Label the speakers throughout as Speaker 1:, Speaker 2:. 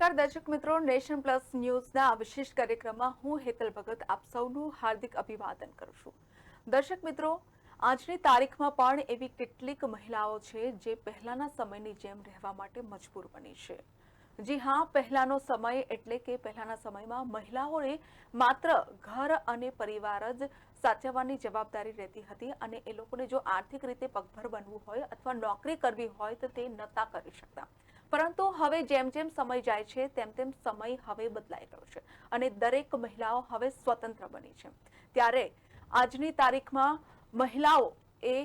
Speaker 1: નમસ્કાર દર્શક મિત્રો, નેશન પ્લસ ન્યૂઝના આ વિશેષ કાર્યક્રમમાં હું હેતલ ભગત આપ સૌનું હાર્દિક અભિવાદન કરું છું. દર્શક મિત્રો, આજની તારીખમાં પણ એવી કેટલીક મહિલાઓ છે જે પહેલાના સમયની જેમ રહેવા માટે મજબૂર બની છે. જી હા, પહેલાનો સમય એટલે કે પહેલાના સમયમાં મહિલાઓને માત્ર ઘર અને પરિવાર જ સાચવવાની જવાબદારી રહેતી હતી અને એ લોકોને જો આર્થિક રીતે પગભર બનવું હોય અથવા નોકરી કરવી હોય તો તે નહોતા કરી શકતા. પરંતુ હવે જેમ જેમ સમય જાય છે તેમ તેમ સમય હવે બદલાઈ રહ્યો છે અને દરેક મહિલાઓ હવે સ્વતંત્ર બની છે. ત્યારે આજની તારીખમાં મહિલાઓ એ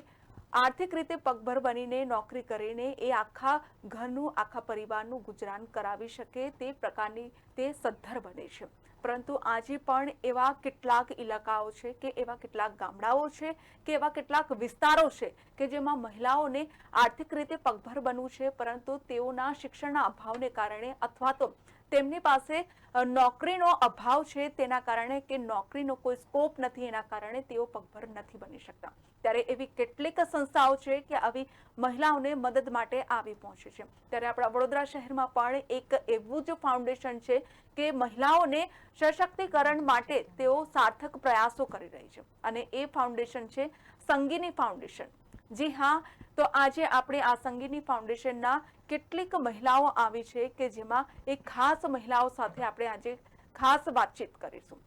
Speaker 1: આર્થિક રીતે પગભર બનીને નોકરી કરીને એ આખા ઘરનું આખા પરિવારનું ગુજરાન કરાવી શકે તે પ્રકારની તે સદ્ધર બને છે. પરંતુ આજે પણ એવા કેટલાક ઇલાકાઓ છે કે એવા કેટલાક ગામડાઓ છે કે એવા કેટલાક વિસ્તારો છે કે જેમાં મહિલાઓને આર્થિક રીતે પગભર બનવું છે, પરંતુ તેઓના શિક્ષણના અભાવને કારણે અથવા તો તેમની પાસે નોકરીનો અભાવ છે તેના કારણે કે નોકરીનો કોઈ સ્કોપ નથી એના કારણે તેઓ પગભર નથી બની શકતા. ત્યારે એવી કેટલીક સંસ્થાઓ છે કે આવી મહિલાઓને મદદ માટે આવી પહોંચે છે. ત્યારે આપણા વડોદરા શહેરમાં પણ એક એવું જ ફાઉન્ડેશન છે કે મહિલાઓને સશક્તિકરણ માટે તેઓ સાર્થક પ્રયાસો કરી રહી છે અને એ ફાઉન્ડેશન છે સંગીની ફાઉન્ડેશન. જી હા, તો આજે આપણે આ સંગીની ફાઉન્ડેશનના કેટલીક મહિલાઓ આવી છે કે જેમાં એક ખાસ મહિલાઓ સાથે આપણે આજે ખાસ વાતચીત કરીશું.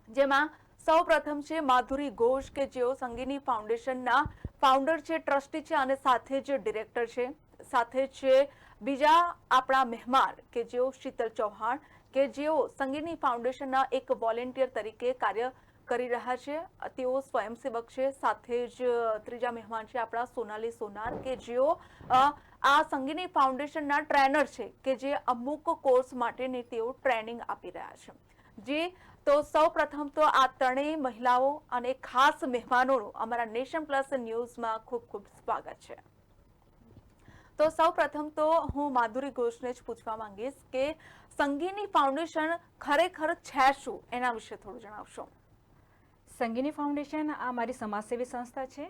Speaker 1: જેમાં સૌ પ્રથમ છે માધુરી ઘોષ કે જેઓ સંગીની ફાઉન્ડેશનના ફાઉન્ડર છે, ટ્રસ્ટી છે અને સાથે જ ડિરેક્ટર છે. સાથે છે બીજા આપણા મહેમાન કે જેઓ શીતલ ચૌહાણ કે જેઓ સંગીની ફાઉન્ડેશનના એક વોલેન્ટિયર તરીકે કાર્ય કરી રહ્યા છે. તેઓ સ્વયંસેવક છે. સાથે જ ત્રીજા મહેમાન છે આપણા સોનાલી સોનાર કે જેઓ આ સંગીની ફાઉન્ડેશનના ટ્રેનર છે કે જે અમુક કોર્સ માટેની તેઓ ટ્રેનિંગ આપી રહ્યા છે. જે તો સૌ પ્રથમ તો આ ત્રણેય મહિલાઓ અને ખાસ મહેમાનોનું અમારા નેશન પ્લસ ન્યૂઝમાં ખૂબ ખૂબ સ્વાગત છે. તો સૌ પ્રથમ તો હું માધુરી ઘોષને જ પૂછવા માંગીશ કે સંગીની ફાઉન્ડેશન ખરેખર છે શું, એના વિશે થોડું જણાવશો.
Speaker 2: સંગીની ફાઉન્ડેશન આ મારી સમાજસેવી સંસ્થા છે.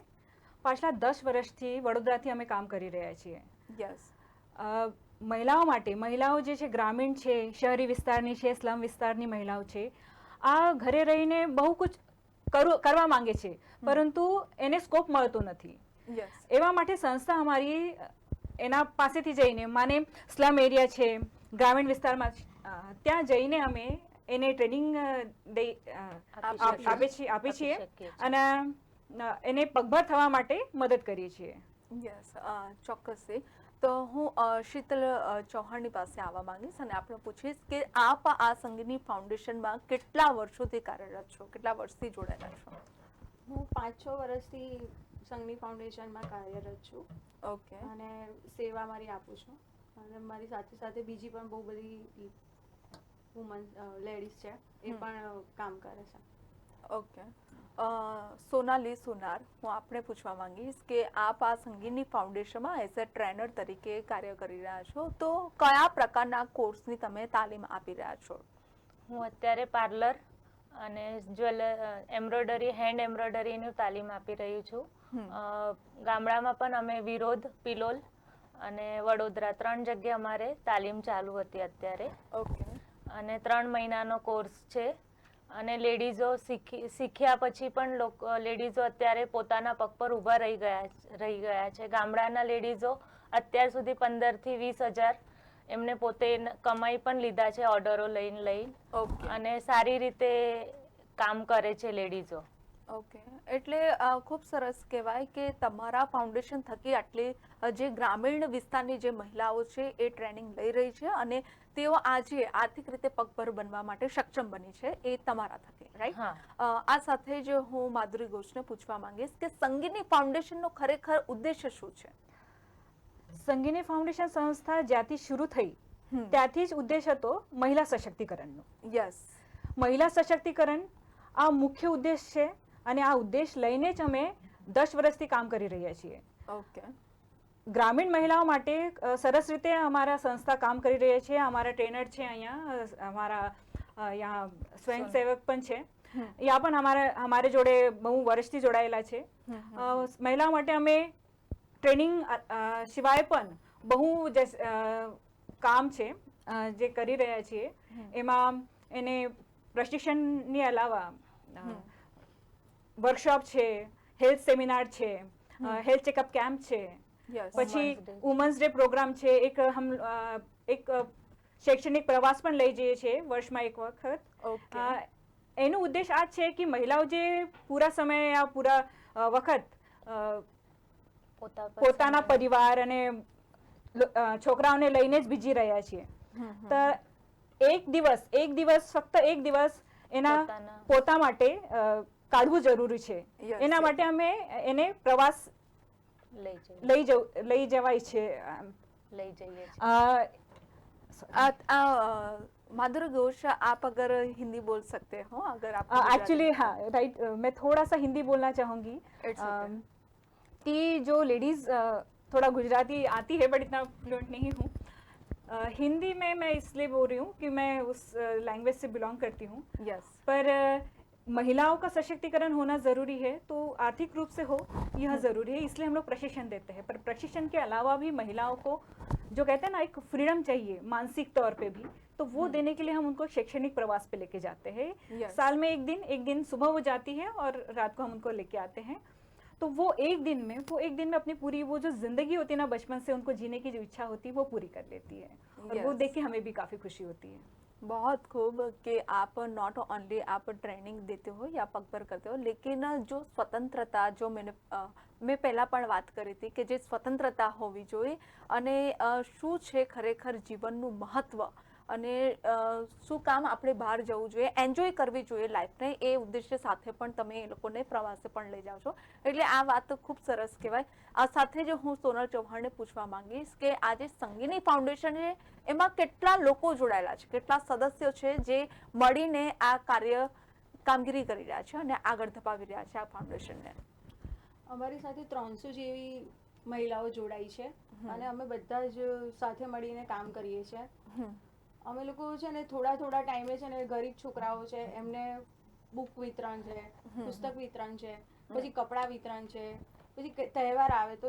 Speaker 2: પાછલા 10 વર્ષથી વડોદરાથી અમે કામ કરી રહ્યા છીએ.
Speaker 1: યસ.
Speaker 2: મહિલાઓ માટે, મહિલાઓ જે છે ગ્રામીણ છે, શહેરી વિસ્તારની છે, સ્લમ વિસ્તારની મહિલાઓ છે, આ ઘરે રહીને બહુ કુછ કરવા માંગે છે પરંતુ એને સ્કોપ મળતો નથી.
Speaker 1: યસ.
Speaker 2: એવા માટે સંસ્થા અમારી એના પાસેથી જઈને, માને સ્લમ એરિયા છે, ગ્રામીણ વિસ્તારમાં ત્યાં જઈને અમે એને ટ્રેનિંગ આપીએ છીએ અને એને પગભર થવા માટે મદદ કરીએ છીએ.
Speaker 1: યસ, ચોક્કસથી. તો હું શીતલ ચૌહાણની પાસે આવવા માંગીશ અને આપણે પૂછીશ કે આપ આ સંગીની ફાઉન્ડેશનમાં કેટલા વર્ષોથી કાર્યરત છો, કેટલા વર્ષથી જોડાયેલા છો.
Speaker 3: હું 5-6 વર્ષથી સંગની ફાઉન્ડેશનમાં કાર્યરત છું.
Speaker 1: ઓકે.
Speaker 3: અને સેવા મારી આપું છું અને મારી સાથે સાથે બીજી પણ બહુ બધી વુમન લેડીઝ છે એ પણ કામ કરે છે.
Speaker 1: ઓકે. સોનાલી સોનાર, હું આપણે પૂછવા માંગીશ કે આપ આ સંગીની ફાઉન્ડેશનમાં એઝ અ ટ્રેનર તરીકે કાર્ય કરી રહ્યા છો, તો કયા પ્રકારના કોર્સની તમે તાલીમ આપી રહ્યા છો.
Speaker 4: હું અત્યારે પાર્લર અને એમ્બ્રોઇડરી, હેન્ડ એમ્બ્રોઇડરીનું તાલીમ આપી રહી છું. ગામડામાં પણ અમે વિરોધ, પિલોલ અને વડોદરા 3 જગ્યાએ અમારે તાલીમ ચાલુ હતી અત્યારે.
Speaker 1: ઓકે. અને
Speaker 4: 3 મહિનાનો કોર્સ છે અને લેડીઝો શીખ્યા પછી પણ લેડીઝો અત્યારે પોતાના પગ પર ઊભા રહી ગયા છે. ગામડાના લેડીઝો અત્યાર સુધી 15,000 થી 20,000 એમને પોતે કમાઈ પણ લીધા છે ઓર્ડરો લઈને અને સારી રીતે કામ કરે છે લેડીઝો.
Speaker 1: ઓકે. એટલે ખૂબ સરસ કહેવાય કે તમારા ફાઉન્ડેશન થકી આટલી જે ગ્રામીણ વિસ્તારની જે મહિલાઓ છે એ ટ્રેનિંગ લઈ રહી છે અને તેઓ આજે આર્થિક રીતે પગભર બનવા માટે સક્ષમ બની છે, એ તમારા થકી, રાઈટ. આ સાથે જ હું માધુરી ઘોષને પૂછવા માંગીશ કે સંગીની ફાઉન્ડેશનનો ખરેખર ઉદ્દેશ્ય શું છે.
Speaker 2: સંગીની ફાઉન્ડેશન સંસ્થા જ્યાંથી શરૂ થઈ ત્યાંથી જ ઉદ્દેશ હતો મહિલા સશક્તિકરણનો.
Speaker 1: યસ.
Speaker 2: મહિલા સશક્તિકરણ આ મુખ્ય ઉદ્દેશ છે અને આ ઉદ્દેશ લઈને જ અમે 10 વર્ષથી કામ કરી રહ્યા છીએ.
Speaker 1: ઓકે.
Speaker 2: ગ્રામીણ મહિલાઓ માટે સરસ રીતે અમારા સંસ્થા કામ કરી રહી છે. અમારા ટ્રેનર છે અહીંયા, અમારા यहाँ સ્વયંસેવક પણ છે. यहाँ પણ અમારે જોડે બહુ વર્ષથી જોડાયેલા છે. મહિલાઓ માટે અમે ટ્રેનિંગ સિવાય પણ બહુ કામ છે જે કરી રહ્યા છીએ એમાં એને પ્રશિક્ષણની અલાવા વર્કશોપ છે, હેલ્થ સેમિનાર છે, હેલ્થ ચેકઅપ કેમ્પ છે,
Speaker 1: યસ
Speaker 2: પછી
Speaker 4: Women's Day.
Speaker 2: Women's day programme છે, એક શૈક્ષણિક પ્રવાસ પણ લઈ જઈએ છીએ વર્ષમાં એક વખત.
Speaker 1: ઓકે
Speaker 2: એનો ઉદ્દેશ આ જ છે કે મહિલાઓ જે પૂરા સમય યા પૂરા વખત પોતાના પરિવાર અને છોકરાઓને લઈને જ બીજી રહ્યા છીએ, તો એક દિવસ ફક્ત એક દિવસ એના પોતા માટે કાઢવું જરૂરી છે.
Speaker 1: Yes,
Speaker 2: એના
Speaker 1: yes.
Speaker 2: માટે અમે એને પ્રવાસ લઈ જવાય છે.
Speaker 4: લઈ જઈએ છીએ.
Speaker 1: माधुरी घोष, आप अगर हिंदी बोल सकते हो, अगर आप
Speaker 2: एक्चुअली हाँ राइट, मैं थोड़ा सा हिंदी बोलना चाहूँगी
Speaker 1: It's okay.
Speaker 2: कि जो लेडीज़ थोड़ा गुजराती आती है बट इतना फ्लुएंट नहीं हूँ. हिंदी में मैं इसलिए बोल रही हूँ कि मैं उस लैंग्वेज से बिलोंग करती हूँ,
Speaker 1: यस
Speaker 2: पर महिलाओं का सशक्तिकरण होना ज़रूरी है, तो आर्थिक रूप से हो यह ज़रूरी है, इसलिए हम लोग प्रशिक्षण देते हैं. पर प्रशिक्षण के अलावा भी महिलाओं को जो कहते हैं ना एक फ्रीडम चाहिए मानसिक तौर पे भी, तो वो देने के लिए हम उनको शैक्षणिक प्रवास पे लेके जाते हैं.
Speaker 1: Yes.
Speaker 2: साल में एक दिन सुबह वो जाती है और रात को हम उनको लेके आते हैं. तो वो एक दिन में अपनी पूरी वो जो जिंदगी होती है ना बचपन से उनको जीने की जो इच्छा होती है वो पूरी कर लेती है, और वो
Speaker 1: Yes.
Speaker 2: देख के हमें भी काफ़ी खुशी होती है.
Speaker 1: बहुत खूब कि आप नॉट ओनली आप ट्रेनिंग देते हो या पगभर करते हो, लेकिन जो स्वतंत्रता जो મેં પહેલાં પણ વાત કરી હતી કે જે સ્વતંત્રતા હોવી જોઈએ અને શું છે ખરેખર જીવનનું મહત્વ અને શું કામ આપણે બહાર જવું જોઈએ, એન્જોય કરવી જોઈએ લાઈફને, એ ઉદ્દેશ્ય સાથે પણ તમે એ લોકોને પ્રવાસે પણ લઈ જાઓ છો, એટલે આ વાત ખૂબ સરસ કહેવાય. આ સાથે જ હું સોનલ ચૌહાણને પૂછવા માંગીશ કે આ જે સંગીની ફાઉન્ડેશન છે એમાં કેટલા લોકો જોડાયેલા છે, કેટલા સદસ્યો છે જે મળીને આ કામગીરી કરી રહ્યા છે અને આગળ ધપાવી રહ્યા છે આ ફાઉન્ડેશનને?
Speaker 3: અમારી સાથે 300 જેવી મહિલાઓ જોડાઈ છે અને અમે બધા જ સાથે મળીને કામ કરીએ છીએ. અમે લોકો છે ને થોડા ટાઈમે છે ને ગરીબ છોકરાઓ છે એમને બુક વિતરણ છે, પુસ્તક વિતરણ છે, પછી કપડાં વિતરણ છે, પછી તહેવાર આવે તો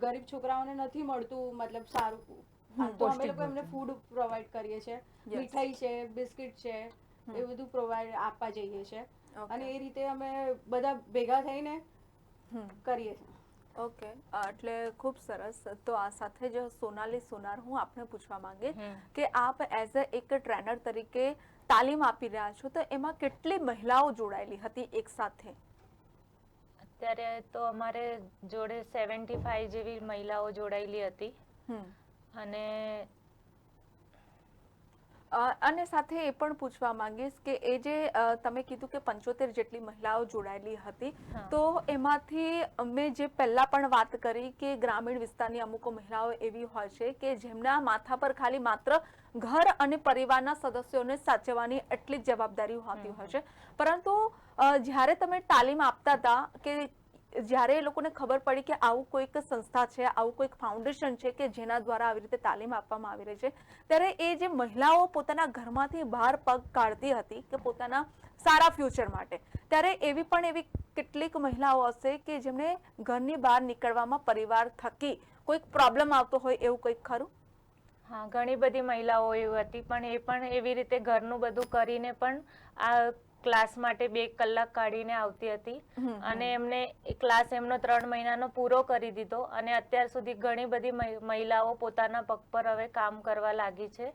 Speaker 3: ગરીબ છોકરાઓને નથી મળતું મતલબ સારું, તો અમે લોકો એમને ફૂડ પ્રોવાઈડ કરીએ છીએ, મીઠાઈ છે, બિસ્કિટ છે, એ બધું પ્રોવાઈડ આપવા જઈએ છીએ અને એ રીતે અમે બધા ભેગા થઈને કરીએ છીએ.
Speaker 1: ઓકે, એટલે ખૂબ સરસ. તો આ સાથે જ સોનાલી સોનાર, હું આપને પૂછવા માંગીશ કે આપ એઝ એક ટ્રેનર તરીકે તાલીમ આપી રહ્યા છો, તો એમાં કેટલી મહિલાઓ જોડાયેલી હતી એક સાથે?
Speaker 4: અત્યારે તો અમારે જોડે 75 જેવી મહિલાઓ જોડાયેલી હતી.
Speaker 1: અને સાથે એ પણ પૂછવા માંગીશ કે એ જે તમે કીધું કે 75 જેટલી મહિલાઓ જોડાયેલી હતી, તો એમાંથી મેં જે પહેલા પણ વાત કરી કે ગ્રામીણ વિસ્તારની અમુક મહિલાઓ એવી હોય છે કે જેમના માથા પર ખાલી માત્ર ઘર અને પરિવારના સદસ્યોને સાચવવાની એટલી જ જવાબદારી હોતી હોય છે, પરંતુ જ્યારે તમે તાલીમ આપતા હતા કે જ્યારે એ લોકોને ખબર પડી કે આવું કોઈક સંસ્થા છે, આવું કોઈક ફાઉન્ડેશન છે કે જેના દ્વારા આવી રીતે તાલીમ આપવામાં આવી રહી છે, ત્યારે એ જે મહિલાઓ પોતાના ઘરમાંથી બહાર પગ કાઢતી હતી કે પોતાના સારા ફ્યુચર માટે, ત્યારે એવી કેટલીક મહિલાઓ હશે કે જેમને ઘરની બહાર નીકળવામાં પરિવાર થકી કોઈક પ્રોબ્લેમ આવતો હોય, એવું કંઈક ખરું?
Speaker 4: હા, ઘણી બધી મહિલાઓ એવી હતી, પણ એ પણ એવી રીતે ઘરનું બધું કરીને પણ આ ક્લાસ માટે 2 કલાક કાઢીને આવતી હતી અને એમને ક્લાસ એમનો 3 મહિનાનો પૂરો કરી દીધો અને અત્યાર સુધી ઘણી બધી મહિલાઓ પોતાના પગ પર હવે કામ કરવા લાગી છે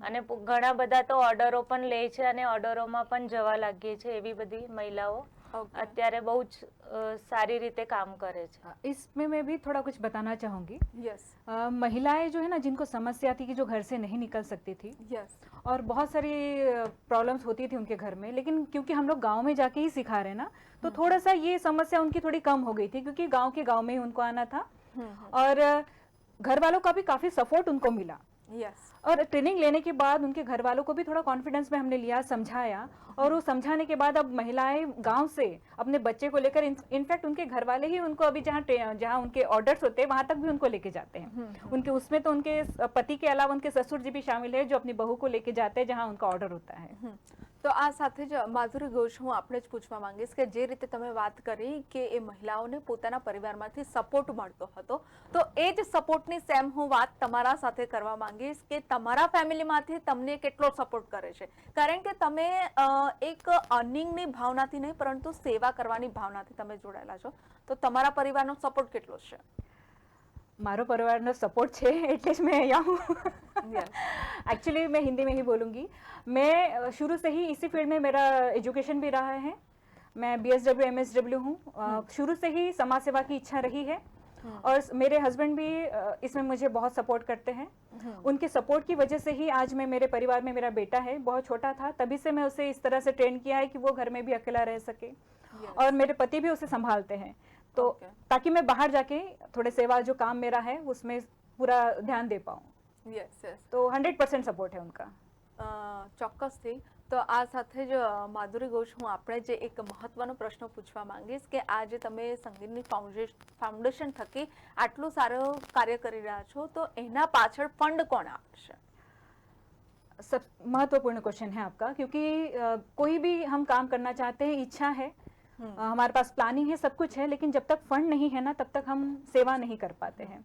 Speaker 4: અને ઘણા બધા તો ઓર્ડરો પણ લે છે અને ઓર્ડરોમાં પણ જવા લાગી છે. એવી બધી મહિલાઓ અત્યારે બહુ જ सारी रीते काम करे छे.
Speaker 2: इसमें मैं भी थोड़ा कुछ बताना चाहूँगी.
Speaker 1: यस.
Speaker 2: महिलाएं जो है ना जिनको समस्या थी कि जो घर से नहीं निकल सकती थी,
Speaker 1: यस,
Speaker 2: और बहुत सारी प्रॉब्लम्स होती थी उनके घर में, लेकिन क्योंकि हम लोग गांव में जाके ही सिखा रहे हैं ना, तो थोड़ा सा ये समस्या उनकी थोड़ी कम हो गई थी, क्योंकि गांव में ही उनको आना था और घर वालों का भी काफ़ी सपोर्ट उनको मिला.
Speaker 1: यस.
Speaker 2: और ट्रेनिंग लेने के बाद उनके घर वालों को भी थोड़ा कॉन्फिडेंस में हमने लिया, समझाया, और वो समझाने के बाद अब महिलाएं गांव से अपने बच्चे को लेकर, इनफैक्ट उनके घर वाले ही उनको अभी जहाँ उनके ऑर्डर्स होते हैं वहाँ तक भी उनको लेके जाते हैं. उनके उसमें तो उनके पति के अलावा उनके ससुर जी भी शामिल है जो अपनी बहू को लेके जाते हैं जहाँ उनका ऑर्डर होता है.
Speaker 1: તો આ સાથે જ માધુરી ઘોષ, હું આપણે જ પૂછવા માંગીશ કે જે રીતે તમે વાત કરી કે એ મહિલાઓને પોતાના પરિવારમાંથી સપોર્ટ મળતો હતો, તો એ જ સપોર્ટની સેમ હું વાત તમારા સાથે કરવા માંગીશ કે તમારા ફેમિલીમાંથી તમને કેટલો સપોર્ટ કરે છે, કારણ કે તમે એક અર્નિંગની ભાવનાથી નહીં પરંતુ સેવા કરવાની ભાવનાથી તમે જોડાયેલા છો, તો તમારા પરિવારનો સપોર્ટ કેટલો છે?
Speaker 2: मारो परिवार नो सपोर्ट छे એટલે જ मैं यहाँ हूँ। एक्चुअली मैं हिंदी में ही बोलूँगी। मैं शुरू से ही इसी फील्ड में मेरा एजुकेशन भी रहा है। मैं BSW MSW हूँ। शुरू से ही समाज सेवा की इच्छा रही है और मेरे हस्बैंड भी इसमें मुझे बहुत सपोर्ट करते हैं। उनके सपोर्ट की वजह से ही आज मैं, मेरे परिवार में मेरा बेटा है, बहुत छोटा था तभी से मैं उसे इस तरह से ट्रेन किया है कि वो घर में भी अकेला रह सके और मेरे पति भी उसे संभालते हैं, तो ताकि मैं बाहर जाके थोड़े सेवा जो काम मेरा है उसमें पूरा ध्यान दे पाऊँ।
Speaker 1: યસ યસ,
Speaker 2: तो 100% સપોર્ટ है उनका।
Speaker 1: ચોક્કસથી। તો આ સાથે જ માધુરી ઘોષ, હું આપણે જે એક મહત્વનો પ્રશ્ન પૂછવા માંગીશ કે આજે તમે સંગીતની ફાઉન્ડેશન થકી આટલું સારું કાર્ય કરી રહ્યા છો, તો એના પાછળ ફંડ કોણ આપશે?
Speaker 2: सब महत्वपूर्ण क्वेश्चन है आपका, क्योंकि कोई भी हम काम करना चाहते हैं, इच्छा है, हमारे पास प्लानिंग है, सब कुछ है, लेकिन जब तक फंड नहीं है ना तब तक हम सेवा नहीं कर पाते हैं।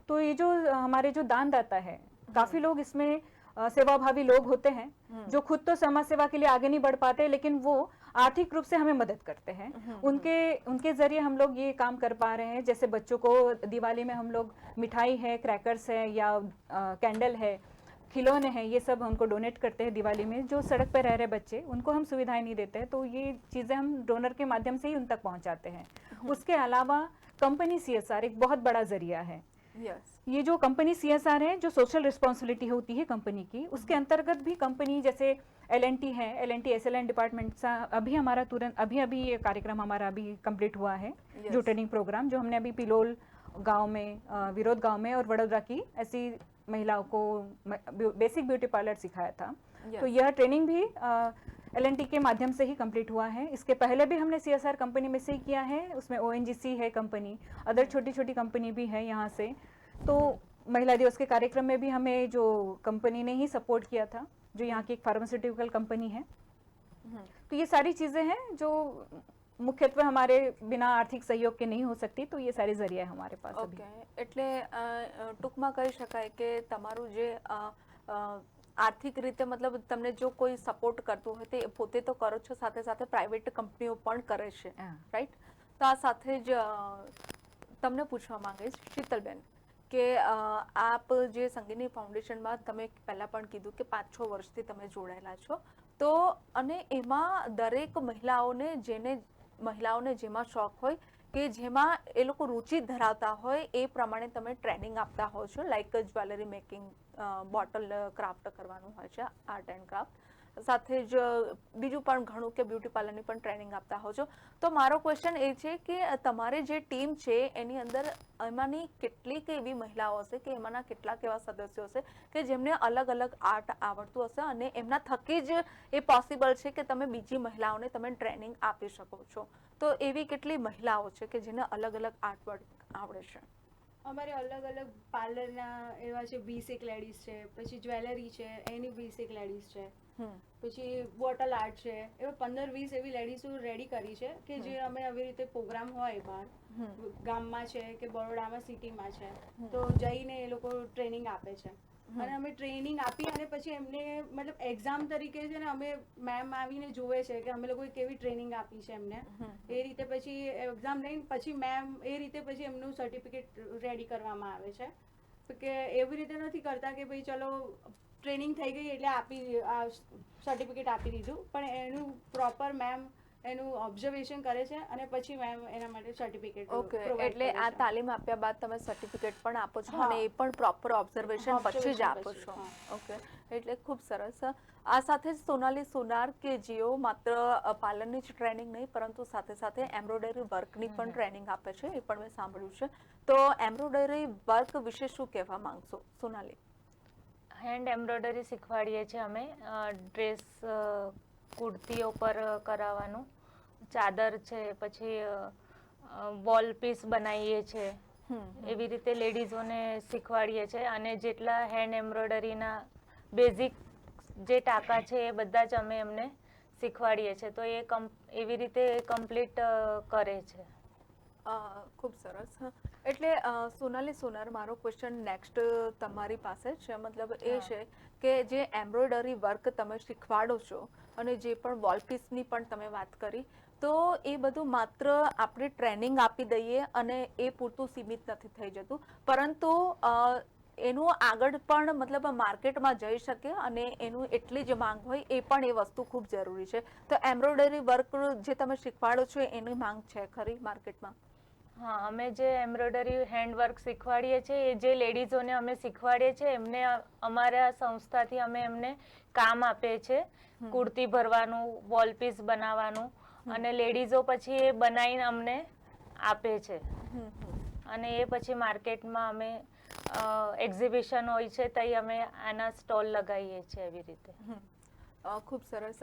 Speaker 2: तो ये जो हमारे जो दानदाता है, काफी लोग इसमें सेवाभावी लोग होते हैं जो खुद तो समाज सेवा के लिए आगे नहीं बढ़ पाते, लेकिन वो आर्थिक रूप से हमें मदद करते हैं। उनके जरिए हम लोग ये काम कर पा रहे हैं। जैसे बच्चों को दिवाली में हम लोग मिठाई है, क्रैकर्स है या कैंडल है, खिलौने हैं, ये सब उनको डोनेट करते हैं दिवाली में। जो सड़क पर रह रहे बच्चे, उनको हम सुविधाएं नहीं देते हैं, तो ये चीज़ें हम डोनर के माध्यम से ही उन तक पहुंचाते हैं। उसके अलावा कंपनी CSR एक बहुत बड़ा जरिया है। ये जो कंपनी CSR है, जो सोशल रिस्पॉन्सिबिलिटी होती है कंपनी की, उसके अंतर्गत भी कंपनी जैसे L&T है, L&T SLN डिपार्टमेंट सा अभी हमारा तुरंत अभी ये कार्यक्रम हमारा अभी कंप्लीट हुआ है, जो ट्रेनिंग प्रोग्राम जो हमने अभी पिलोल गांव में, विरोध गांव में और वडोदरा की ऐसी महिलाओं को बेसिक ब्यूटी पार्लर सिखाया था। तो यह ट्रेनिंग भी L&T के माध्यम से ही कंप्लीट हुआ है। इसके पहले भी हमने CSR कंपनी में से ही किया है, उसमें ONGC है कंपनी, अदर छोटी छोटी कंपनी भी है यहाँ से। तो महिला दिवस के कार्यक्रम में भी हमें जो कंपनी ने ही सपोर्ट किया था, जो यहाँ की एक फार्मास्यूटिकल कंपनी है। तो ये सारी चीज़ें हैं जो मुख्यत्वे हमारे बिना आर्थिक सहयोग के नहीं हो सकती, तो ये सारी जरिया है हमारे पास अभी।
Speaker 1: એટલે ટૂંકમાં કહી શકાય કે તમારું જે આર્થિક રીતે મતલબ તમને જો કોઈ સપોર્ટ કરતું હોય તે પોતે તો કરો છો, સાથે સાથે પ્રાઇવેટ કંપનીઓ પણ કરે છે, રાઈટ? તો આ સાથે જ તમને પૂછવા માંગીશ શીતલબેન કે આપ જે સંગીની ફાઉન્ડેશનમાં તમે પહેલા પણ કીધું કે 5-6 વર્ષથી તમે જોડાયેલા છો, તો અને એમાં દરેક મહિલાઓને જેમાં શોખ હોય કે જેમાં એ લોકો રુચિ ધરાવતા હોય એ પ્રમાણે તમે ટ્રેનિંગ આપતા હો છો, like jewellery making, bottle craft કરવાનું હોય છે, આર્ટ એન્ડ ક્રાફ્ટ, સાથે જ બીજું પણ ઘણું કે બ્યુટી પાર્લરની પણ ટ્રેનિંગ આપતા હો છો। તો મારો ક્વેશ્ચન એ છે કે તમારે જે ટીમ છે એની અંદર એમાંની કેટલીક એવી મહિલાઓ હશે કે એમાંના કેટલાક એવા સદસ્યો હશે કે જેમને અલગ અલગ આર્ટ આવડતું હશે અને એમના થકી જ એ પોસિબલ છે કે તમે બીજી મહિલાઓને તમે ટ્રેનિંગ આપી શકો છો, તો એવી કેટલી મહિલાઓ છે કે જેને અલગ અલગ આર્ટ વર્ક આવડે છે?
Speaker 3: અમારે અલગ અલગ પાર્લરના એવા છે 20 લેડીઝ છે, પછી જ્વેલરી છે એની 20 લેડીઝ છે, પછી બોટલ આર્ટ છે, એવા 15-20 એવી લેડીઝો રેડી કરી છે કે જે અમે આવી રીતે પ્રોગ્રામ હોય બહાર ગામમાં છે કે બરોડામાં સિટીમાં છે તો જઈને એ લોકો ટ્રેનિંગ આપે છે। અને અમે ટ્રેનિંગ આપી અને પછી એમને મતલબ એક્ઝામ તરીકે છે ને અમે મેમ આવીને જોવે છે કે અમે લોકોએ કેવી ટ્રેનિંગ આપી છે એમને, એ રીતે પછી એક્ઝામ લઈને પછી મેમ એ રીતે પછી એમનું સર્ટિફિકેટ રેડી કરવામાં આવે છે। કે એવી રીતે નથી કરતા કે ભાઈ ચલો ટ્રેનિંગ થઈ ગઈ એટલે આપી સર્ટિફિકેટ આપી દીધું, પણ એનું પ્રોપર મેમ એનું ઓબ્ઝર્વેશન કરે છે અને પછી મેમ એના માટે સર્ટિફિકેટ
Speaker 1: એટલે આ તાલીમ આપ્યા બાદ તમે સર્ટિફિકેટ પણ આપો છો અને એ પણ પ્રોપર ઓબ્ઝર્વેશન પછી જ આપો છો। ઓકે, એટલે ખૂબ સરસ। આ સાથે જ સોનાલી સોનાર કે જેઓ માત્ર પાર્લરની જ ટ્રેનિંગ નહીં પરંતુ સાથે સાથે એમ્બ્રોઇડરી વર્કની પણ ટ્રેનિંગ આપે છે, એ પણ મેં સાંભળ્યું છે, તો એમ્બ્રોઇડરી વર્ક વિશે શું કહેવા માંગશો સોનાલી?
Speaker 4: હેન્ડ એમ્બ્રોઇડરી શીખવાડીએ છીએ અમે, ડ્રેસ કુર્તીઓ પર કરાવવાનું, ચાદર છે, પછી વોલ પીસ બનાવીએ છીએ, એવી રીતે લેડીઝોને શીખવાડીએ છીએ। અને જેટલા હેન્ડ એમ્બ્રોઇડરીના બેઝિક જે ટાંકા છે એ બધા જ અમે એમને શીખવાડીએ છીએ, તો એ એવી રીતે કમ્પ્લીટ કરે છે.
Speaker 1: ખૂબ સરસ. એટલે સોનાલી સોનાર, મારો ક્વેશ્ચન નેક્સ્ટ તમારી પાસે છે, મતલબ એ
Speaker 4: હા.
Speaker 1: છે કે જે એમ્બ્રોઇડરી વર્ક તમે શીખવાડો છો અને જે પણ વોલપીસની પણ તમે વાત કરી, તો એ બધું માત્ર આપણે ટ્રેનિંગ આપી દઈએ અને એ પૂરતું સીમિત નથી થઈ જતું, પરંતુ એનું આગળ પણ મતલબ માર્કેટમાં જઈ શકે અને એનું એટલી જ માંગ હોય, એ પણ એ વસ્તુ ખૂબ જરૂરી છે. તો એમ્બ્રોઇડરી વર્ક જે તમે શીખવાડો છો એની માંગ છે ખરી માર્કેટમાં?
Speaker 4: હા, અમે જે એમ્બ્રોઇડરી હેન્ડવર્ક શીખવાડીએ છીએ, એ જે લેડીઝોને અમે શીખવાડીએ છીએ એમને અમારા સંસ્થાથી અમે એમને કામ આપીએ છીએ, કુર્તી ભરવાનું, વોલપીસ બનાવવાનું, અને લેડીઝો પછી એ બનાવીને અમને આપે છે. અને એ પછી માર્કેટમાં અમે એક્ઝિબિશન હોય છે ત્યાં અમે આના સ્ટોલ લગાવીએ છીએ એવી રીતે.
Speaker 1: ખૂબ સરસ.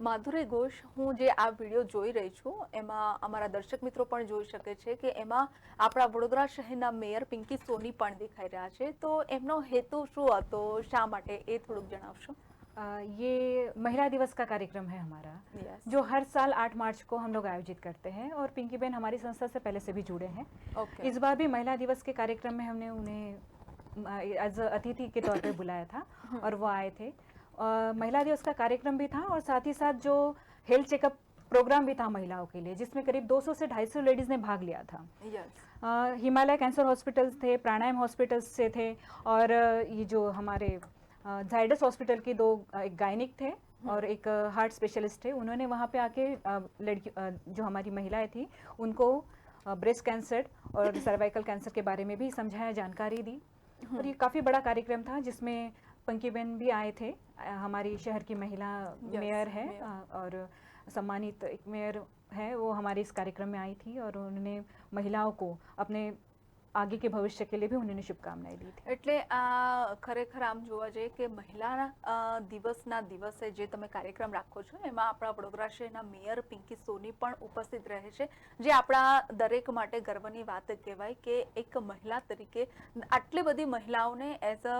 Speaker 1: માધુરી ઘોષ, હું જે આ વિડીયો જોઈ રહી છું એમાં અમારા દર્શક મિત્રો પણ જોઈ શકે છે કે એમાં આપણા વડોદરા શહેરના મેયર પિંકી સોની પણ દેખાઈ રહ્યા છે. તો એમનો હેતુ શું હતો, શા માટે, એ થોડુંક જણાવશો?
Speaker 2: ये महिला दिवस का कार्यक्रम है हमारा,
Speaker 1: Yes.
Speaker 2: जो हर साल 8 मार्च को हम लोग आयोजित करते हैं, और पिंकी बहन हमारी संस्था से पहले से भी जुड़े हैं.
Speaker 1: Okay.
Speaker 2: इस बार भी महिला दिवस के कार्यक्रम में हमने उन्हें एज अतिथि के तौर पे बुलाया था और वो आए थे. महिला दिवस का कार्यक्रम भी था और साथ ही साथ जो हेल्थ चेकअप प्रोग्राम भी था महिलाओं के लिए, जिसमें करीब 200 से 250 लेडीज़ ने भाग लिया था.
Speaker 1: Yes.
Speaker 2: हिमालय कैंसर हॉस्पिटल्स थे, प्राणायाम हॉस्पिटल्स से थे, और ये जो हमारे जाइडस हॉस्पिटल के 2 एक गायनिक थे और एक हार्ट स्पेशलिस्ट थे. उन्होंने वहाँ पे आके लड़की जो हमारी महिलाएं थी उनको ब्रेस्ट कैंसर और सर्वाइकल कैंसर के बारे में भी समझाया, जानकारी दी. और ये काफ़ी बड़ा कार्यक्रम था जिसमें पंकी बहन भी आए थे. हमारी शहर की महिला मेयर है, और सम्मानित एक मेयर है, वो हमारे इस कार्यक्रम में आई थी और उन्होंने महिलाओं को अपने आगे के भविष्य के लिए भी उन्होंने शुभकामनाएं दी थी.
Speaker 1: એટલે આ ખરેખર આમ જોવા જઈએ કે મહિલાના દિવસના દિવસે જે તમે કાર્યક્રમ રાખો છો એમાં આપણા વડોદરા શહેરના મેયર પિંકી સોની પણ ઉપસ્થિત રહે છે, જે આપણા દરેક માટે ગર્વની વાત કહેવાય કે એક મહિલા તરીકે આટલી બધી મહિલાઓને એઝ અ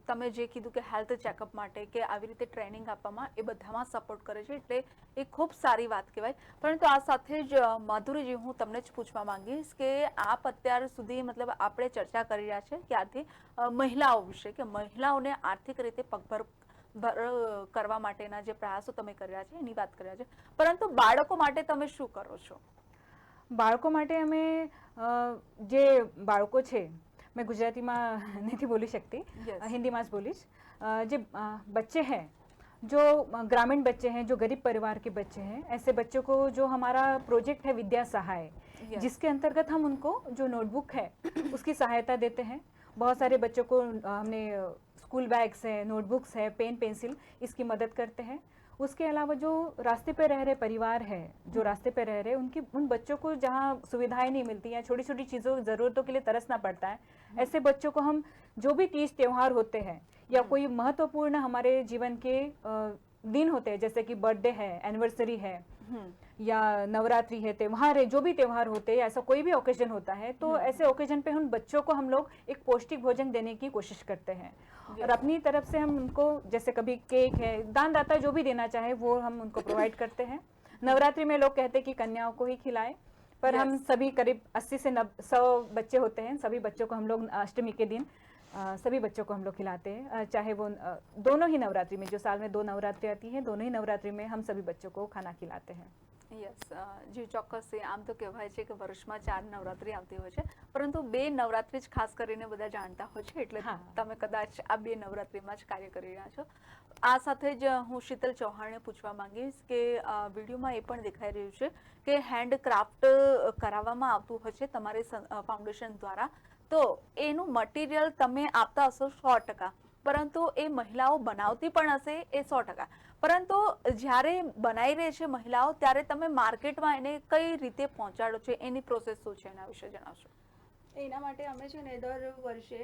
Speaker 1: તમે જે કીધું કે હેલ્થ ચેકઅપ માટે કે આવી રીતે ટ્રેનિંગ આપવામાં, એ બધામાં સપોર્ટ કરે છે, એટલે એ ખૂબ સારી વાત કહેવાય. પરંતુ આ સાથે જ માધુરીજી, હું તમને જ પૂછવા માંગીશ કે આપ અત્યાર સુધી મતલબ આપણે ચર્ચા કરી રહ્યા છે ક્યારથી મહિલાઓ વિશે, કે મહિલાઓને આર્થિક રીતે પગભર કરવા માટેના જે પ્રયાસો તમે કરી રહ્યા છે એની વાત કરી રહ્યા છે, પરંતુ બાળકો માટે તમે શું કરો છો?
Speaker 2: બાળકો માટે અમે જે બાળકો છે, मैं गुजराती में नहीं बोली सकती, हिंदी में बोलीश. जो बच्चे हैं, जो ग्रामीण बच्चे हैं, जो गरीब परिवार के बच्चे हैं, ऐसे बच्चों को जो हमारा प्रोजेक्ट है विद्या सहाय, जिसके अंतर्गत हम उनको जो नोटबुक है उसकी सहायता देते हैं. बहुत सारे बच्चों को हमने स्कूल बैग्स है, नोटबुक्स है, पेन पेंसिल, इसकी मदद करते हैं. उसके अलावा जो रास्ते पे रह रहे परिवार है, जो रास्ते पे रह रहे उन बच्चों को जहाँ सुविधाएं नहीं मिलती हैं, छोटी छोटी चीज़ों ज़रूरतों के लिए तरसना पड़ता है, ऐसे बच्चों को हम जो भी तीज त्यौहार होते हैं या कोई महत्वपूर्ण हमारे जीवन के दिन होते हैं, जैसे कि बर्थडे है, एनिवर्सरी है, या नवरात्रि है, त्योहार है, जो भी त्योहार होते हैं, ऐसा कोई भी ओकेजन होता है, तो ऐसे ओकेजन पे उन बच्चों को हम लोग एक पौष्टिक भोजन देने की कोशिश करते हैं. और अपनी तरफ से हम उनको जैसे कभी केक है, दानदाता जो भी देना चाहे वो हम उनको प्रोवाइड करते हैं. नवरात्रि में लोग कहते हैं कि कन्याओं को ही खिलाएं, पर हम सभी करीब 80 से 100 बच्चे होते हैं, सभी बच्चों को हम लोग अष्टमी के दिन सभी बच्चों को हम लोग खिलाते हैं, चाहे वो दोनों ही नवरात्रि में, जो साल में 2 नवरात्रि आती है, दोनों ही नवरात्रि में हम सभी बच्चों को खाना खिलाते हैं.
Speaker 1: યસ જી, ચોક્કસ. આમ તો કહેવાય છે કે વર્ષમાં 4 નવરાત્રી આવતી હોય છે, પરંતુ 2 નવરાત્રી જ ખાસ કરીને બધા જાણતા હોય છે, એટલે તમે કદાચ આ 2 નવરાત્રીમાં જ કાર્ય કરી રહ્યા છો. આ સાથે જ હું શીતલ ચૌહાણને પૂછવા માંગીશ કે વિડીયોમાં એ પણ દેખાઈ રહ્યું છે કે હેન્ડક્રાફ્ટ કરાવવામાં આવતું હોય છે તમારી ફાઉન્ડેશન દ્વારા, તો એનું મટીરિયલ તમે આપતા હશો 100%, પરંતુ એ મહિલાઓ બનાવતી પણ હશે એ 100%, પરંતુ જ્યારે બનાવી રહી છે મહિલાઓ ત્યારે તમે માર્કેટમાં એને કઈ રીતે પહોંચાડો છો, એની પ્રોસેસ શું છે, એના વિશે જણાવશો?
Speaker 3: એના માટે અમે છે ને દર વર્ષે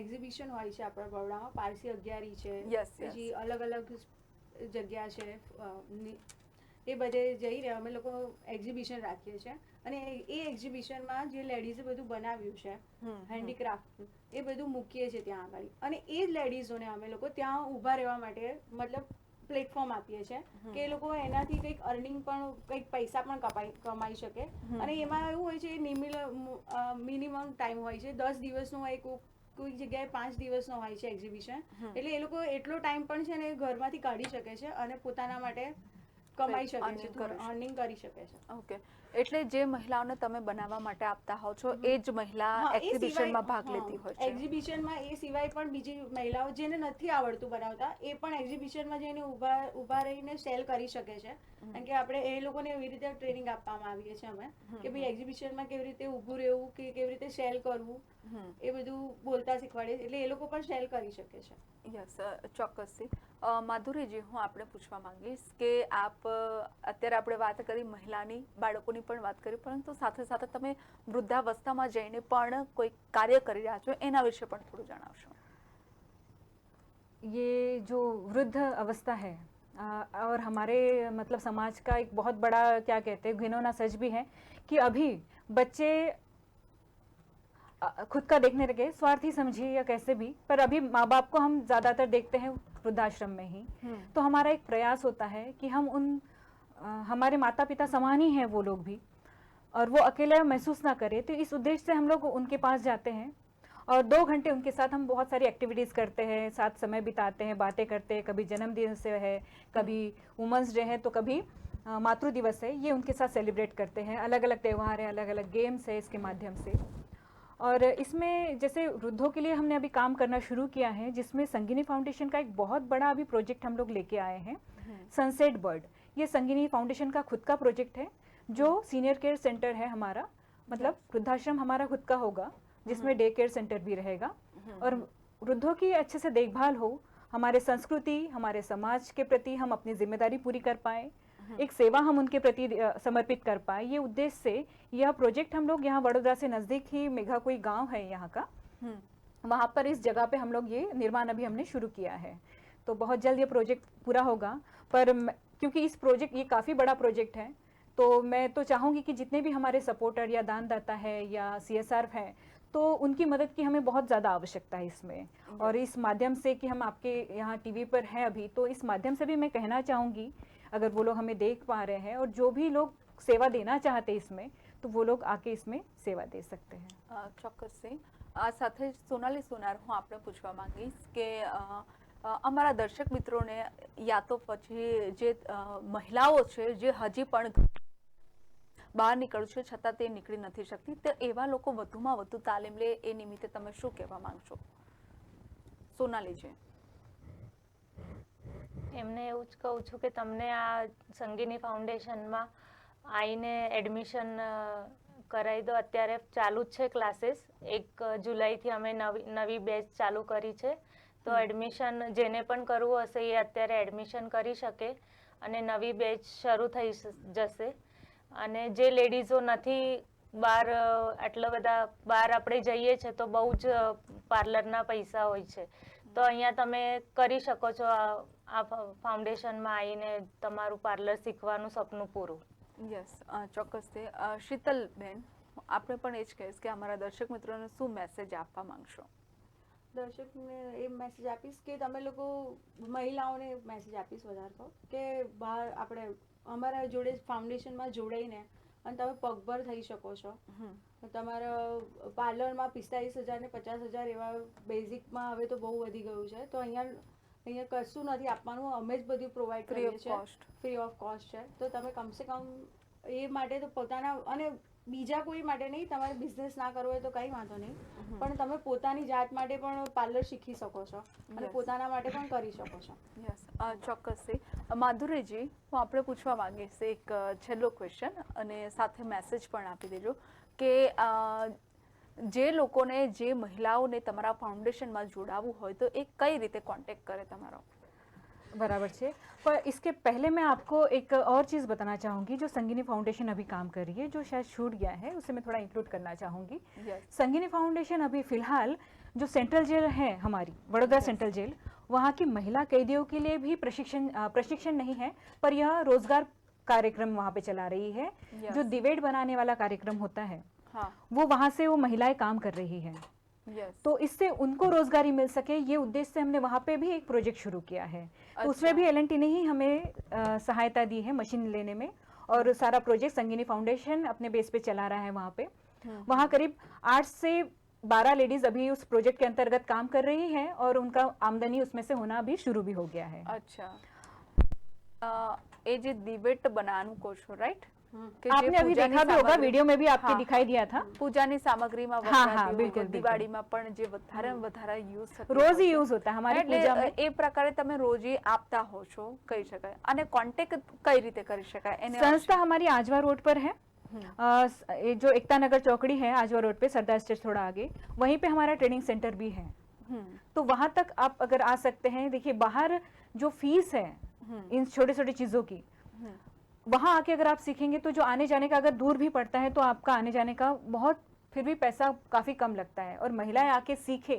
Speaker 3: એક્ઝિબિશન હોય છે આપણા બરોડામાં, પારસી અગિયારી છે, પછી અલગ અલગ જગ્યા છે, એ બધે જઈ રહ્યા અમે લોકો એક્ઝિબિશન રાખીએ છીએ, અને એ એક્ઝિબિશનમાં જે લેડીઝે બધું બનાવ્યું છે હેન્ડીક્રાફ્ટ, એ બધું મૂકીએ છીએ ત્યાં આગળ, અને એ જ લેડીઝોને અમે લોકો ત્યાં ઊભા રહેવા માટે મતલબ પ્લેટફોર્મ આપીએ છીએ કે એ લોકો એનાથી કંઈક અર્નિંગ પણ કંઈક પૈસા પણ કમાઈ શકે. અને એમાં એવું હોય છે મિનિમમ ટાઈમ હોય છે, 10 દિવસનો હોય, કોઈ જગ્યાએ 5 દિવસનો હોય છે એક્ઝિબિશન. એટલે એ લોકો એટલો ટાઈમ પણ છે ને ઘરમાંથી કાઢી શકે છે અને પોતાના માટે કમાઈ શકે
Speaker 1: earning
Speaker 3: છે,
Speaker 1: કરી
Speaker 3: થોડું
Speaker 1: શકે.
Speaker 3: અર્નિંગ કરી શકે છે.
Speaker 1: ઓકે, એટલે જે મહિલાઓને તમે બનાવવા માટે આપતા હો છો એ જ મહિલા
Speaker 3: હા, એ
Speaker 1: એક્ઝિબિશનમાં
Speaker 3: સિવાય
Speaker 1: ભાગ લેતી હોય છે.
Speaker 3: એક્ઝિબિશનમાં એ સિવાય પણ બીજી મહિલાઓ જેને નથી આવડતું બનાવતા એ પણ એક્ઝિબિશનમાં જઈને ઊભા રહીને સેલ કરી શકે છે. કારણ કે આપણે એ લોકોને એવી રીતે ટ્રેનિંગ આપવામાં આવીએ છીએ અમે કે ભાઈ એક્ઝિબિશનમાં કેવી રીતે ઊભું રહેવું, કે કેવી રીતે સેલ કરવું, એ બધું બોલતા શીખવાડીએ, એટલે એ લોકો પણ સેલ કરી શકે છે.
Speaker 1: યસ, ચોક્કસથી. માધુરીજી, હું આપણે પૂછવા માંગીશ કે આપ અત્યારે આપણે વાત કરી મહિલાની, બાળકોની પણ વાત કરી, પરંતુ સાથે સાથે તમે વૃદ્ધાવસ્થામાં જઈને પણ કોઈ કાર્ય કરી રહ્યા છો, એના વિશે પણ થોડું જણાવશો.
Speaker 2: ये जो वृद्ध अवस्था है और हमारे मतलब समाज का एक बहुत बड़ा क्या कहते हैं घिनौना सच भी है कि अभी बच्चे खुद का देखने लगे, स्वार्थी समझिए या कैसे भी, पर अभी माँ बाप को हम ज़्यादातर देखते हैं वृद्धाश्रम में ही. तो हमारा एक प्रयास होता है कि हम हमारे माता पिता समान ही हैं वो लोग भी, और वो अकेला महसूस ना करें, तो इस उद्देश्य से हम लोग उनके पास जाते हैं और 2 घंटे उनके साथ हम बहुत सारी एक्टिविटीज़ करते हैं, साथ समय बिताते हैं, बातें करते हैं. कभी जन्मदिन से है, कभी वुमेंस डे है, तो कभी मातृ दिवस है, ये उनके साथ सेलिब्रेट करते हैं. अलग अलग त्यौहार है, अलग अलग गेम्स है इसके माध्यम से. और इसमें जैसे वृद्धों के लिए हमने अभी काम करना शुरू किया है, जिसमें संगिनी फाउंडेशन का एक बहुत बड़ा अभी प्रोजेक्ट हम लोग लेके आए हैं, सनसेट बर्ड. ये संगिनी फाउंडेशन का खुद का प्रोजेक्ट है, जो सीनियर केयर सेंटर है हमारा, मतलब वृद्धाश्रम हमारा खुद का होगा, जिसमें डे केयर सेंटर भी रहेगा, और वृद्धों की अच्छे से देखभाल हो, हमारे संस्कृति, हमारे समाज के प्रति हम अपनी जिम्मेदारी पूरी कर पाए, एक सेवा हम उनके प्रति समर्पित कर पाए, ये उद्देश्य से यह प्रोजेक्ट हम लोग यहाँ वडोदरा से नज़दीक ही मेघा कोई गांव है यहाँ का, वहाँ पर इस जगह पे हम लोग ये निर्माण अभी हमने शुरू किया है. तो बहुत जल्द ये प्रोजेक्ट पूरा होगा, पर क्योंकि इस प्रोजेक्ट ये काफ़ी बड़ा प्रोजेक्ट है, तो मैं तो चाहूँगी कि जितने भी हमारे सपोर्टर या दानदाता है या CSR है, तो उनकी मदद की हमें बहुत ज़्यादा आवश्यकता है इसमें. और इस माध्यम से कि हम आपके यहाँ टीवी पर हैं अभी, तो इस माध्यम से भी मैं कहना चाहूँगी, अगर वो लोग हमें देख पा रहे हैं और जो भी लोग सेवा देना चाहते हैं इसमें, तो वो लोग आके इसमें सेवा दे सकते हैं.
Speaker 1: ચોક્કસથી. આ સાથે જ સોનાલી સોનાર, હું આપણે પૂછવા માંગીશ કે અમારા દર્શક મિત્રોને યા તો પછી જે મહિલાઓ છે જે હજી પણ બહાર નીકળવું છે છતાં તે નીકળી નથી શકતી, તો એવા લોકો વધુમાં વધુ તાલીમ લે, એ નિમિત્તે તમે શું કહેવા માંગશો? સોનાલીજી.
Speaker 4: એમને એવું જ કહું છું કે તમને આ સંગીની ફાઉન્ડેશનમાં આવીને એડમિશન કરાવી દો. અત્યારે ચાલુ જ છે ક્લાસીસ. 1 જુલાઈથી અમે નવી બેચ ચાલુ કરી છે, તો એડમિશન જેને પણ કરવું હશે એ અત્યારે એડમિશન કરી શકે અને નવી બેચ શરૂ થઈ જશે. અને જે લેડીઝો નથી બહાર, આટલા બધા બહાર આપણે જઈએ છીએ તો બહુ જ પાર્લરના પૈસા હોય છે, તો અહીંયા તમે કરી શકો છો આ ફાઉન્ડેશનમાં આવીને તમારું પાર્લર શીખવાનું સપનું પૂરું.
Speaker 1: યસ, ચોક્કસથી. શીતલબેન, આપણે પણ એ જ કહીશ કે અમારા દર્શક મિત્રોને શું મેસેજ આપવા માંગશો?
Speaker 3: દર્શકને એ મેસેજ આપીશ કે તમે લોકો મહિલાઓને મેસેજ આપીશ વધારે તો, કે બહાર આપણે અમારા જોડે ફાઉન્ડેશનમાં જોડાઈને અને તમે પગભર થઈ શકો છો. તમારા પાર્લરમાં 45,000 ને 50,000 એવા બેઝિકમાં હવે તો બહુ વધી ગયું છે, તો અહીંયા કશું નથી આપવાનું, અમે જ બધું પ્રોવાઈડ કરીએ છીએ, ફ્રી ઓફ કોસ્ટ છે. તો તમે કમસે કમ એ માટે તો પોતાના, અને બીજા કોઈ માટે નહીં, તમારે બિઝનેસ ના કરવો હોય તો કંઈ વાંધો નહીં, પણ તમે પોતાની જાત માટે પણ પાર્લર શીખી શકો છો અને પોતાના માટે પણ કરી શકો છો.
Speaker 1: યસ, ચોક્કસથી. માધુરીજી, હું આપણે પૂછવા માંગીશ એક છેલ્લો ક્વેશ્ચન, અને સાથે મેસેજ પણ આપી દેજો કે જે લોકોને, જે મહિલાઓને તમારા फाउंडेशનમાં જોડાવવું હોય તો એ કઈ રીતે કોન્ટેક્ટ કરે તમારો?
Speaker 2: बराबर છે, पर इसके पहले मैं आपको एक और चीज़ बताना चाहूँगी जो संगिनी फाउंडेशन अभी काम कर रही है, जो शायद छूट गया है, उसे मैं थोड़ा इंक्लूड करना चाहूँगी. संगिनी फाउंडेशन अभी फ़िलहाल जो सेंट्रल जेल है हमारी, वडोदरा सेंट्रल जेल, वहाँ की महिला कैदियों के लिए भी प्रशिक्षण नहीं है, पर यह रोजगार कार्यक्रम वहाँ पे चला रही है. जो डिबेट बनाने वाला कार्यक्रम होता है, वो वहाँ से वो महिलाएं काम कर रही है.
Speaker 1: यस,
Speaker 2: तो इससे उनको रोजगारी मिल सके, ये उद्देश्य से हमने वहाँ पे भी एक प्रोजेक्ट शुरू किया है। तो उसमें भी एल ने ही हमें सहायता दी है मशीन लेने में, और सारा प्रोजेक्ट संगिनी फाउंडेशन अपने बेस पे चला रहा है वहाँ पे। वहाँ करीब 8 से 12 लेडीज अभी उस प्रोजेक्ट के अंतर्गत काम कर रही हैं, और उनका आमदनी उसमें से होना भी शुरू भी हो गया है।
Speaker 1: અચ્છા, એ જે દિવેટ બનાવવાનું કહો છો, રાઈટ? કે જે
Speaker 2: आपने अभी
Speaker 1: પૂજાની
Speaker 2: देखा भी होगा,
Speaker 1: સામગ્રી-
Speaker 2: वीडियो में भी आपके
Speaker 1: हाँ,
Speaker 2: दिखाई दिया था।
Speaker 1: પૂજાની સામગ્રીમાં
Speaker 2: હા,
Speaker 1: વપરાતી
Speaker 2: હા,
Speaker 1: હોય,
Speaker 2: બિલકુલ, બિલકુલ।
Speaker 1: દિવાળીમાં પણ જે વધારે વધારે યુઝ થતી
Speaker 2: रोज
Speaker 1: હોય
Speaker 2: ही
Speaker 1: છે।
Speaker 2: यूज होता है हमारी
Speaker 1: એટલે
Speaker 2: पूजा में।
Speaker 1: એ પ્રકારે તમે રોજે આપતા હો છો, કહી શકાય। અને કોન્ટેક્ટ કઈ રીતે કરી શકાય એને?
Speaker 2: संस्था हमारी आजवा रोड पर है। ये जो एकता नगर चौकड़ी है आजवा रोड पे, सरदार स्टेज थोड़ा आगे, वहीं पे हमारा ट्रेनिंग सेंटर भी है। तो वहां तक आप अगर आ सकते हैं। देखिए, बाहर जो फीस है इन छोटे छोटे चीजों की, वहां आके अगर आप सीखेंगे तो जो आने जाने का अगर दूर भी पड़ता है तो आपका आने जाने का बहुत फिर भी पैसा काफी कम लगता है। और महिलाएं आके सीखे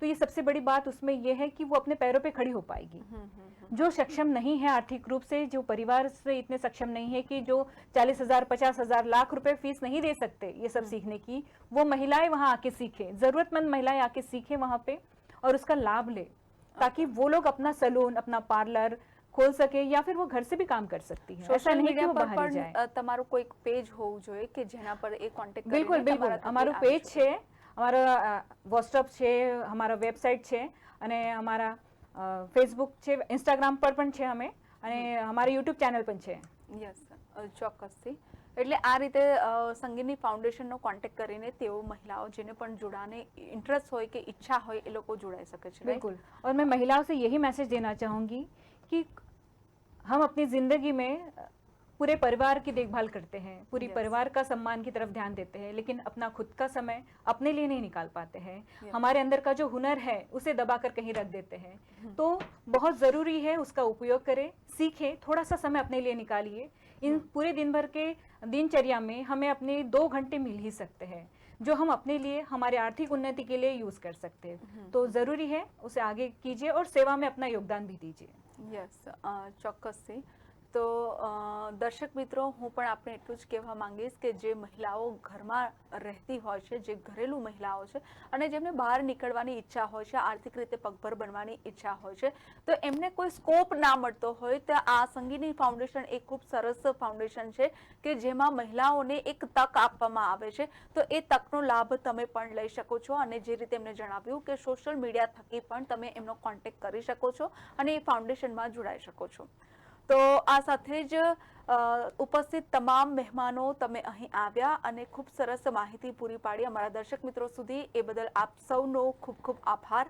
Speaker 2: तो ये सबसे बड़ी बात उसमें ये है कि वो अपने पैरों पे खड़ी हो पाएगी। जो सक्षम नहीं है आर्थिक रूप से, जो परिवार से इतने सक्षम नहीं है कि जो 40,000, 50,000, लाख रुपए फीस नहीं दे सकते ये सब सीखने की, वो महिलाएं वहां आके सीखे, जरूरतमंद महिलाएं आके सीखे वहां पे और उसका लाभ ले, ताकि वो लोग अपना सैलून, अपना पार्लर खोल सके, या फिर वो घर से भी काम कर सकती है। ऐसा
Speaker 1: સોશિયલ
Speaker 2: नहीं कि
Speaker 1: મીડિયા
Speaker 2: वो
Speaker 1: પર
Speaker 2: बाहर ही
Speaker 1: પણ
Speaker 2: जाए।
Speaker 1: તમારું કોઈ પેજ હોવું જોઈએ કે જેના પર એ કોન્ટેક્ટ
Speaker 2: बिल्कुल बिल्कुल, અમારું પેજ છે, અમારો વોટ્સઅપ છે, અમારા વેબસાઇટ છે, અને અમારા ફેસબુક છે, ઇન્સ્ટાગ્રામ પર પણ છે અમે, અને અમારા યુટ્યુબ ચેનલ પણ છે।
Speaker 1: યસ, ચોક્કસથી। એટલે આ રીતે સંગીની ફાઉન્ડેશનનો કોન્ટેક્ટ કરીને તેઓ મહિલાઓ જેને પણ જોડાને ઇન્ટરેસ્ટ હોય કે ઈચ્છા હોય એ લોકો જોડાઈ શકે છે, right?
Speaker 2: बिल्कुल। और मैं महिलाओं से यही मैसेज देना चाहूंगी कि हम अपनी जिंदगी में पूरे परिवार की देखभाल करते हैं, पूरी
Speaker 1: Yes.
Speaker 2: परिवार का सम्मान की तरफ ध्यान देते हैं, लेकिन अपना खुद का समय अपने लिए नहीं निकाल पाते हैं।
Speaker 1: Yes.
Speaker 2: हमारे अंदर का जो हुनर है उसे दबाकर कहीं रख देते हैं। तो बहुत जरूरी है उसका उपयोग करें, सीखें, थोड़ा सा समय अपने लिए निकालिए। इन पूरे दिन भर के दिनचर्या में हमें अपने 2 घंटे मिल ही सकते हैं, जो हम अपने लिए, हमारे आर्थिक उन्नति के लिए यूज कर सकते हैं। तो जरूरी है उसे आगे कीजिए और सेवा में अपना योगदान भी दीजिए।
Speaker 1: યસ, ચોક્કસથી। તો દર્શક મિત્રો, હું પણ આપને એટલું જ કહેવા માંગીશ કે જે મહિલાઓ ઘરમાં રહેતી હોય છે, જે ઘરેલું મહિલાઓ છે અને જેમને બહાર નીકળવાની ઈચ્છા હોય છે, આર્થિક રીતે પગભર બનવાની ઈચ્છા હોય છે, તો એમને કોઈ સ્કોપ ના મળતો હોય તો આ સંગીની ફાઉન્ડેશન એક ખૂબ સરસ ફાઉન્ડેશન છે કે જેમાં મહિલાઓને એક તક આપવામાં આવે છે। તો એ તકનો લાભ તમે પણ લઈ શકો છો। અને જે રીતે એમને જણાવ્યું કે સોશિયલ મીડિયા થકી પણ તમે એમનો કોન્ટેક્ટ કરી શકો છો અને એ ફાઉન્ડેશનમાં જોડાઈ શકો છો। તો આ સાથે જ ઉપસ્થિત તમામ મહેમાનો, તમે અહીં આવ્યા અને ખૂબ સરસ માહિતી પૂરી પાડી અમારા દર્શક મિત્રો સુધી, એ બદલ આપ સૌનો ખૂબ ખૂબ આભાર।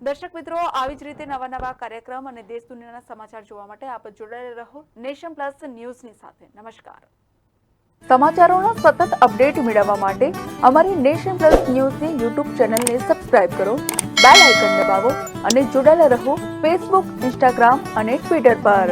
Speaker 1: દર્શક મિત્રો, આવી જ રીતે નવા નવા કાર્યક્રમ અને દેશ દુનિયાના સમાચાર જોવા માટે આપ જોડાયેલા રહો નેશન પ્લસ ન્યૂઝની સાથે। નમસ્કાર। સમાચારોના સતત અપડેટ મેળવવા માટે અમારી નેશન પ્લસ ન્યૂઝની યુટ્યુબ ચેનલને સબસ્ક્રાઇબ કરો, બેલ આઇકન દબાવો અને જોડાયેલા રહો ફેસબુક, ઇન્સ્ટાગ્રામ અને ટ્વિટર પર।